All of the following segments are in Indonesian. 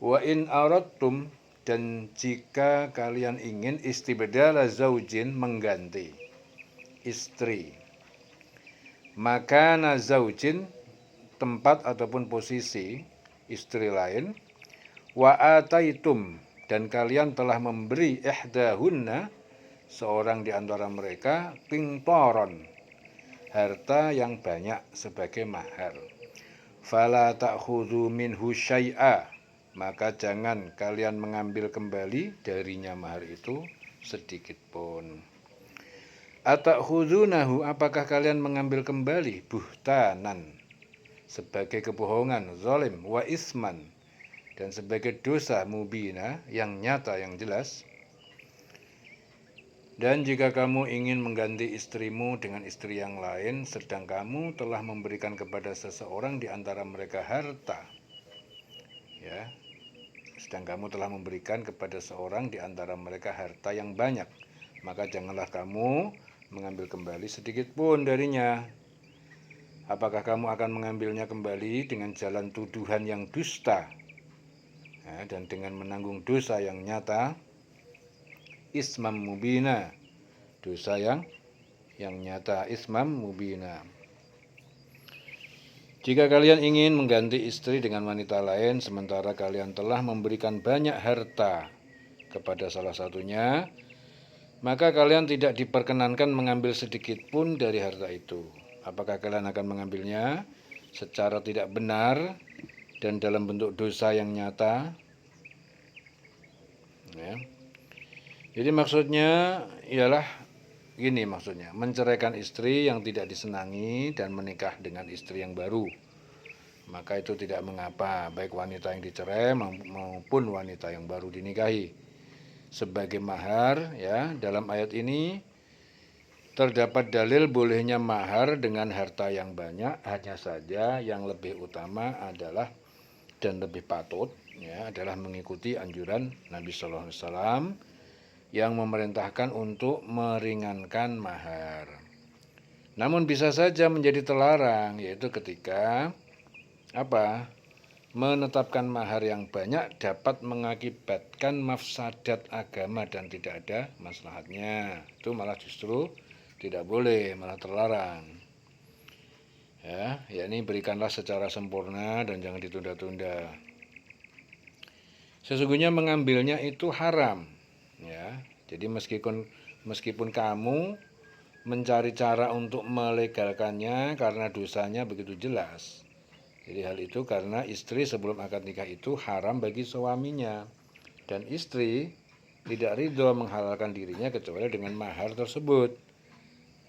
Wa in aradtum, dan jika kalian ingin istibdala zaujin, mengganti istri, makana zaujin, tempat ataupun posisi istri lain, wa ataitum, dan kalian telah memberi ihdahunna, seorang di antara mereka, qintaran, harta yang banyak sebagai mahar, fala ta'khudhu minhu syai'a, maka jangan kalian mengambil kembali darinya mahar itu sedikit pun. Atakhudunahu, apakah kalian mengambil kembali, buhtanan, sebagai kebohongan, zalim, wa isman, dan sebagai dosa, mubina, yang nyata, yang jelas. Dan jika kamu ingin mengganti istrimu dengan istri yang lain, sedang kamu telah memberikan kepada seseorang di antara mereka harta, ya, sedang kamu telah memberikan kepada seorang di antara mereka harta yang banyak, maka janganlah kamu mengambil kembali sedikit pun darinya. Apakah kamu akan mengambilnya kembali dengan jalan tuduhan yang dusta, ya, dan dengan menanggung dosa yang nyata, ismam mubina, dosa yang nyata, ismam mubina. Jika kalian ingin mengganti istri dengan wanita lain sementara kalian telah memberikan banyak harta kepada salah satunya, maka kalian tidak diperkenankan mengambil sedikit pun dari harta itu. Apakah kalian akan mengambilnya secara tidak benar dan dalam bentuk dosa yang nyata? Ya. Jadi maksudnya ialah gini, maksudnya menceraikan istri yang tidak disenangi dan menikah dengan istri yang baru, maka itu tidak mengapa, baik wanita yang dicerai maupun wanita yang baru dinikahi. Sebagai mahar, ya, dalam ayat ini terdapat dalil bolehnya mahar dengan harta yang banyak, hanya saja yang lebih utama adalah dan lebih patut, ya, adalah mengikuti anjuran Nabi Sallallahu Alaihi Wasallam yang memerintahkan untuk meringankan mahar. Namun bisa saja menjadi terlarang, yaitu ketika menetapkan mahar yang banyak dapat mengakibatkan mafsadat agama dan tidak ada maslahatnya. Itu malah justru tidak boleh, malah terlarang. Ya, yakni berikanlah secara sempurna dan jangan ditunda-tunda. Sesungguhnya mengambilnya itu haram, ya. Jadi meskipun kamu mencari cara untuk melegalkannya karena dosanya begitu jelas. Jadi hal itu karena istri sebelum akad nikah itu haram bagi suaminya, dan istri tidak ridho menghalalkan dirinya kecuali dengan mahar tersebut.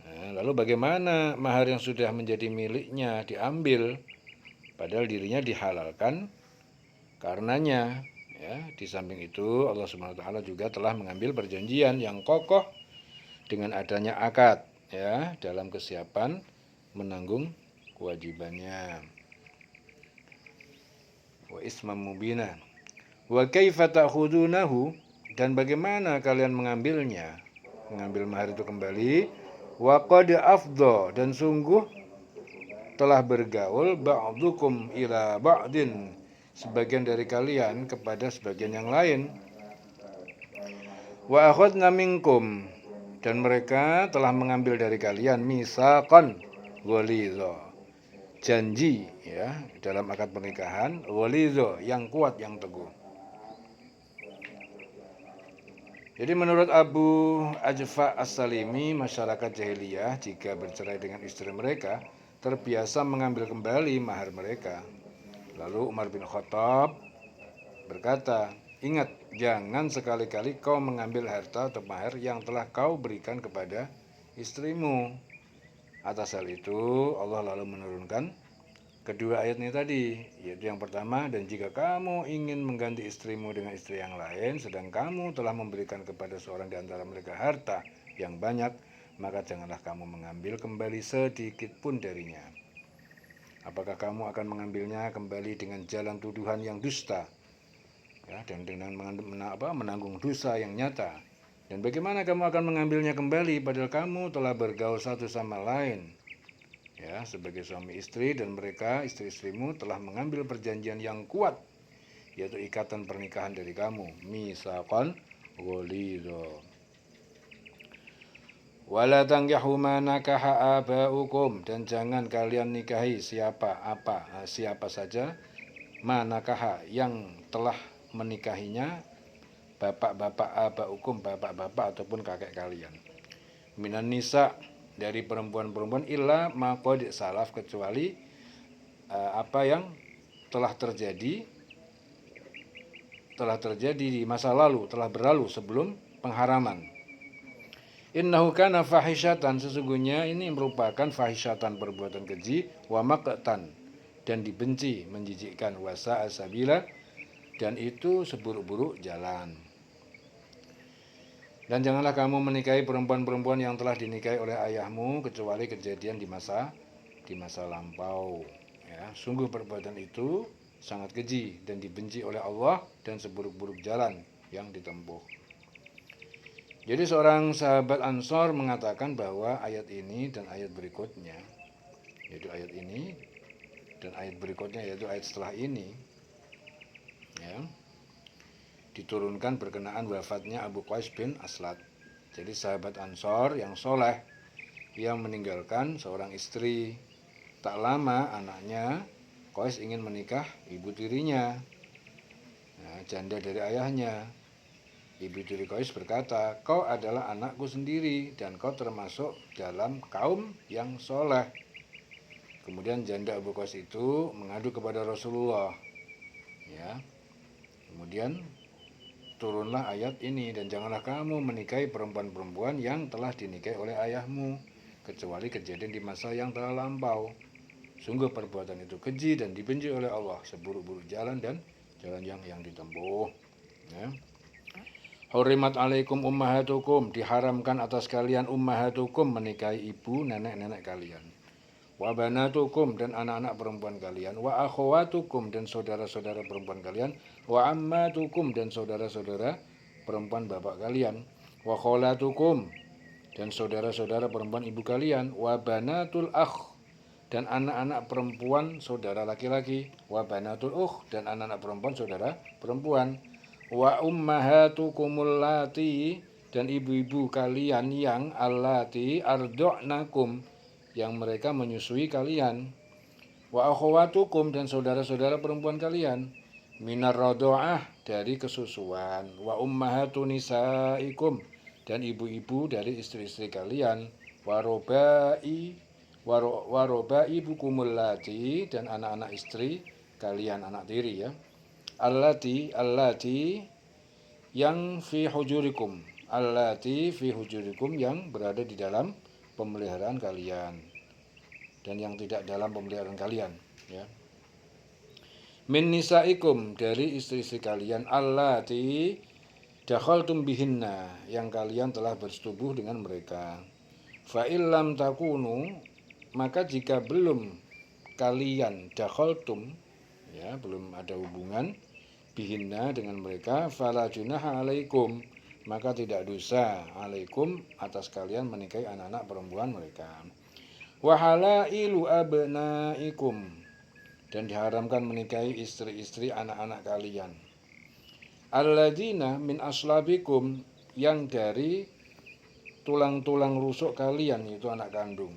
Nah, lalu bagaimana mahar yang sudah menjadi miliknya diambil padahal dirinya dihalalkan karenanya? Ya, di samping itu Allah Subhanahu wa taala juga telah mengambil perjanjian yang kokoh dengan adanya akad, ya, dalam kesiapan menanggung kewajibannya. Wa ismam mubina. Wa kaifa ta'khudunahu, dan bagaimana kalian mengambilnya, mengambil mahar itu kembali. Wa qad afdha, dan sungguh telah bergaul ba'dukum ila ba'din, sebagian dari kalian kepada sebagian yang lain. Wa akhadna minkum, dan mereka telah mengambil dari kalian misaqan ghalidha, janji, ya, dalam akad pernikahan, ghalidha, yang kuat, yang teguh. Jadi menurut Abu Ajfa As-Salimi, masyarakat jahiliyah jika bercerai dengan istri mereka terbiasa mengambil kembali mahar mereka. Lalu Umar bin Khattab berkata, ingat, jangan sekali-kali kau mengambil harta atau mahar yang telah kau berikan kepada istrimu. Atas hal itu Allah lalu menurunkan kedua ayat ini tadi, yaitu yang pertama, dan jika kamu ingin mengganti istrimu dengan istri yang lain, sedang kamu telah memberikan kepada seorang di antara mereka harta yang banyak, maka janganlah kamu mengambil kembali sedikit pun darinya. Apakah kamu akan mengambilnya kembali dengan jalan tuduhan yang dusta, ya, dan dengan menanggung dosa yang nyata? Dan bagaimana kamu akan mengambilnya kembali padahal kamu telah bergaul satu sama lain, ya, sebagai suami istri, dan mereka, istri-istrimu, telah mengambil perjanjian yang kuat, yaitu ikatan pernikahan dari kamu, misaqan ghalidha. Wala tankihu ma nakaha abaukum, dan jangan kalian nikahi siapa saja manakaha yang telah menikahinya bapak-bapak abaukum, bapak-bapak ataupun kakek kalian. Minan nisa, dari perempuan-perempuan, illa ma qad salaf, kecuali apa yang telah terjadi di masa lalu, telah berlalu sebelum pengharaman. Innahu kana fahisyatan, sesungguhnya ini merupakan fahisyatan, perbuatan keji, wa maqtan, dan dibenci, menjijikkan, wa sa'a sabila, dan itu seburuk-buruk jalan. Dan janganlah kamu menikahi perempuan-perempuan yang telah dinikahi oleh ayahmu, kecuali kejadian di masa lampau. Ya, sungguh perbuatan itu sangat keji dan dibenci oleh Allah dan seburuk-buruk jalan yang ditempuh. Jadi seorang sahabat Ansor mengatakan bahwa ayat ini dan ayat berikutnya, yaitu ayat ini dan ayat berikutnya, yaitu ayat setelah ini, ya, diturunkan berkenaan wafatnya Abu Qais bin Aslat. Jadi sahabat Ansor yang soleh, yang meninggalkan seorang istri. Tak lama anaknya Qais ingin menikah ibu tirinya, janda dari ayahnya. Ibu tiri Qais berkata, kau adalah anakku sendiri dan kau termasuk dalam kaum yang soleh. Kemudian janda Abu Qais itu mengadu kepada Rasulullah. Ya. Kemudian turunlah ayat ini, dan janganlah kamu menikahi perempuan-perempuan yang telah dinikahi oleh ayahmu, kecuali kejadian di masa yang telah lampau. Sungguh perbuatan itu keji dan dibenci oleh Allah, seburuk-buruk jalan dan jalan yang ditempuh. Ya. Hurimat alaikum ummahatukum, diharamkan atas kalian ummahatukum, menikahi ibu nenek-nenek kalian. Wa banatukum, dan anak-anak perempuan kalian. Wa akhwatukum, dan saudara-saudara perempuan kalian. Wa ammatukum, dan saudara-saudara perempuan bapak kalian. Wa kholatukum, dan saudara-saudara perempuan ibu kalian. Wa banatul akh, dan anak-anak perempuan saudara laki-laki. Wa banatul ukh, dan anak-anak perempuan saudara perempuan. Wa ummahatukumul lati, dan ibu-ibu kalian yang allati ardo'nakum, yang mereka menyusui kalian. Wa akhwatukum, dan saudara-saudara perempuan kalian, minar rado'ah, dari kesusuan. Wa ummahatu nisaikum, dan ibu-ibu dari istri-istri kalian. Wa robai bukumul lati, dan anak-anak istri kalian, anak tiri, ya. Allati yang fi hujurikum, yang berada di dalam pemeliharaan kalian dan yang tidak dalam pemeliharaan kalian, ya. Min nisaikum, dari istri-istri kalian, allati dakhaltum bihinna, yang kalian telah bersetubuh dengan mereka. Fa illam takunu, maka jika belum kalian dakhaltum, ya, belum ada hubungan bihinna, dengan mereka, fala junaha alaikum, maka tidak dosa alaikum, atas kalian menikahi anak-anak perempuan mereka. Wa halailu abnaikum, dan diharamkan menikahi istri-istri anak-anak kalian. Alladzina min aslabikum, yang dari tulang-tulang rusuk kalian, yaitu anak kandung.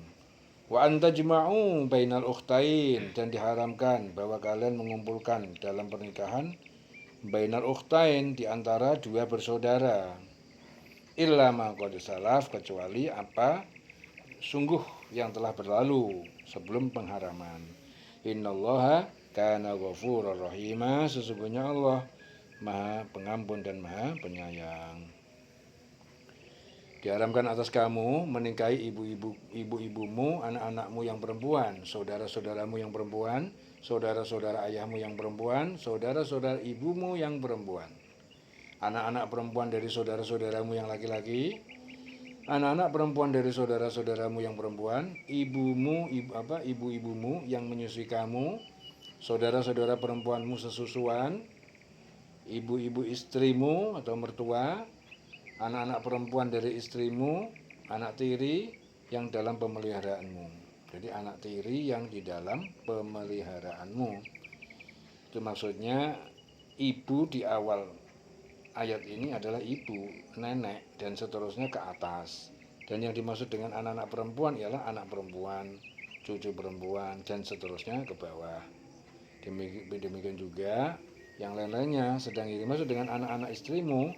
Wa antajma'u bainal ukhtain, dan diharamkan bahwa kalian mengumpulkan dalam pernikahan bainal ukhtain, di antara dua bersaudara. Illa ma qad salaf, kecuali apa sungguh yang telah berlalu sebelum pengharaman. Innallaha kana ghafurur rahima, sesungguhnya Allah Maha Pengampun dan Maha Penyayang. Diharamkan atas kamu menikahi ibu-ibumu, anak-anakmu yang perempuan, saudara-saudaramu yang perempuan, saudara-saudara ayahmu yang perempuan, saudara-saudara ibumu yang perempuan, anak-anak perempuan dari saudara-saudaramu yang laki-laki, anak-anak perempuan dari saudara-saudaramu yang perempuan, ibu-ibumu yang menyusui kamu, saudara-saudara perempuanmu sesusuan, ibu-ibu istrimu atau mertua, anak-anak perempuan dari istrimu, anak tiri yang dalam pemeliharaanmu. Jadi anak tiri yang di dalam pemeliharaanmu. Itu maksudnya ibu di awal ayat ini adalah ibu, nenek, dan seterusnya ke atas. Dan yang dimaksud dengan anak-anak perempuan ialah anak perempuan, cucu perempuan, dan seterusnya ke bawah. Demikian juga yang lain-lainnya, sedang dimaksud dengan anak-anak istrimu,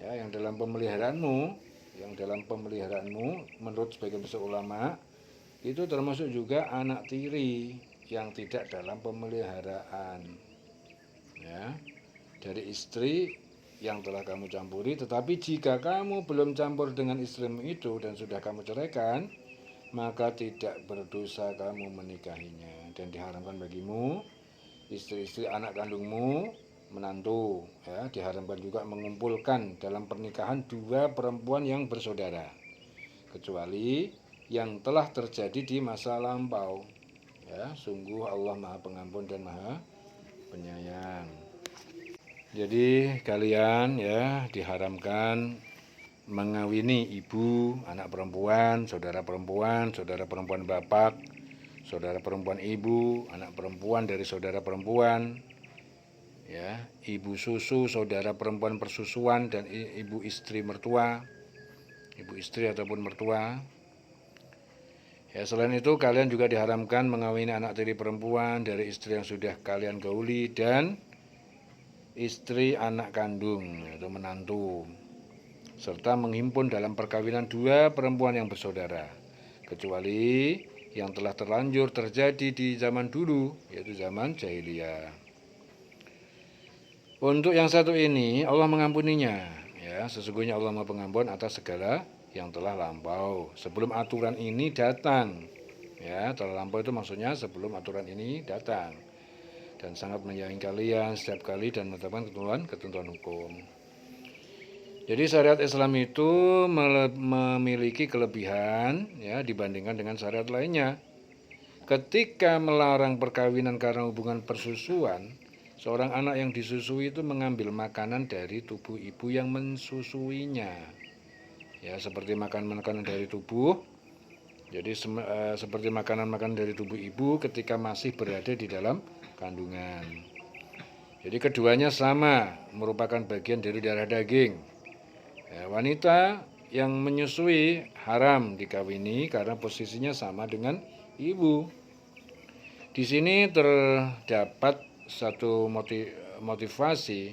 ya, yang dalam pemeliharaanmu, menurut sebagian besar ulama, itu termasuk juga anak tiri yang tidak dalam pemeliharaan, ya, dari istri yang telah kamu campuri. Tetapi jika kamu belum campur dengan istrimu itu dan sudah kamu ceraikan, maka tidak berdosa kamu menikahinya, dan diharamkan bagimu istri-istri anak kandungmu, menantu, ya, diharamkan juga mengumpulkan dalam pernikahan dua perempuan yang bersaudara, kecuali yang telah terjadi di masa lampau, ya. Sungguh Allah Maha Pengampun dan Maha Penyayang. Jadi kalian, ya, diharamkan mengawini ibu, anak perempuan, saudara perempuan bapak, saudara perempuan ibu, anak perempuan dari saudara perempuan, ya, ibu susu, saudara perempuan persusuan, dan ibu istri mertua, ibu istri ataupun mertua. Ya, selain itu kalian juga diharamkan mengawini anak tiri perempuan dari istri yang sudah kalian gauli dan istri anak kandung atau menantu, serta menghimpun dalam perkawinan dua perempuan yang bersaudara, kecuali yang telah terlanjur terjadi di zaman dulu, yaitu zaman jahiliyah. Untuk yang satu ini Allah mengampuninya, ya, sesungguhnya Allah Maha Pengampun atas segala yang telah lampau sebelum aturan ini datang, ya. Telah lampau itu maksudnya sebelum aturan ini datang, dan sangat menyayangi kalian setiap kali dan menetapkan ketentuan hukum. Jadi syariat Islam itu memiliki kelebihan, ya, dibandingkan dengan syariat lainnya. Ketika melarang perkawinan karena hubungan persusuan, seorang anak yang disusui itu mengambil makanan dari tubuh ibu yang mensusuinya, ya, seperti makanan dari tubuh. Jadi seperti makanan dari tubuh ibu ketika masih berada di dalam kandungan. Jadi keduanya sama, merupakan bagian dari darah daging. Ya, wanita yang menyusui haram dikawini karena posisinya sama dengan ibu. Di sini terdapat satu motivasi,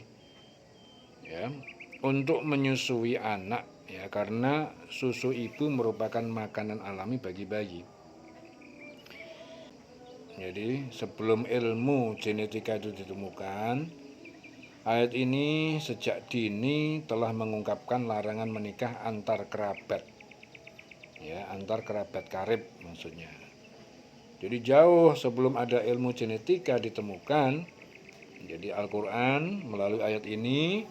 ya, untuk menyusui anak, ya, karena susu ibu merupakan makanan alami bagi bayi. Jadi sebelum ilmu genetika itu ditemukan, ayat ini sejak dini telah mengungkapkan larangan menikah antar kerabat, ya, antar kerabat karib maksudnya. Jadi jauh sebelum ada ilmu genetika ditemukan, jadi Al-Quran melalui ayat ini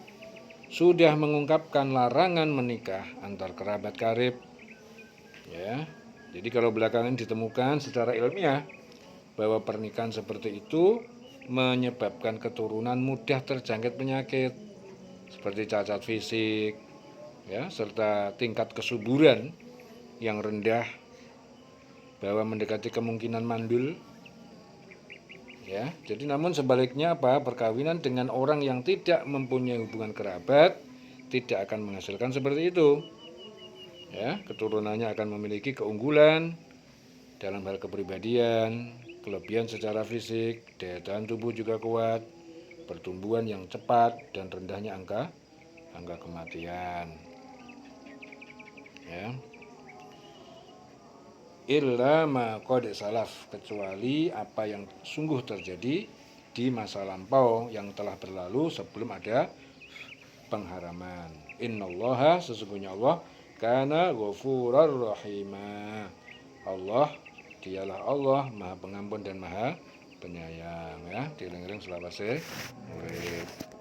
sudah mengungkapkan larangan menikah antar kerabat karib, ya. Jadi kalau belakangan ditemukan secara ilmiah bahwa pernikahan seperti itu menyebabkan keturunan mudah terjangkit penyakit seperti cacat fisik, ya, serta tingkat kesuburan yang rendah, bahwa mendekati kemungkinan mandul, ya. Jadi namun sebaliknya perkawinan dengan orang yang tidak mempunyai hubungan kerabat tidak akan menghasilkan seperti itu, ya. Keturunannya akan memiliki keunggulan dalam hal kepribadian, kelebihan secara fisik, daya tahan tubuh juga kuat, pertumbuhan yang cepat, dan rendahnya angka kematian, ya. Illa ma qad salaf, kecuali apa yang sungguh terjadi di masa lampau yang telah berlalu sebelum ada pengharaman. Innallaha, sesungguhnya Allah, kana ghafurar rahima. Allah, dialah Allah Maha Pengampun dan Maha Penyayang, ya. Dieling-eling selawase urip.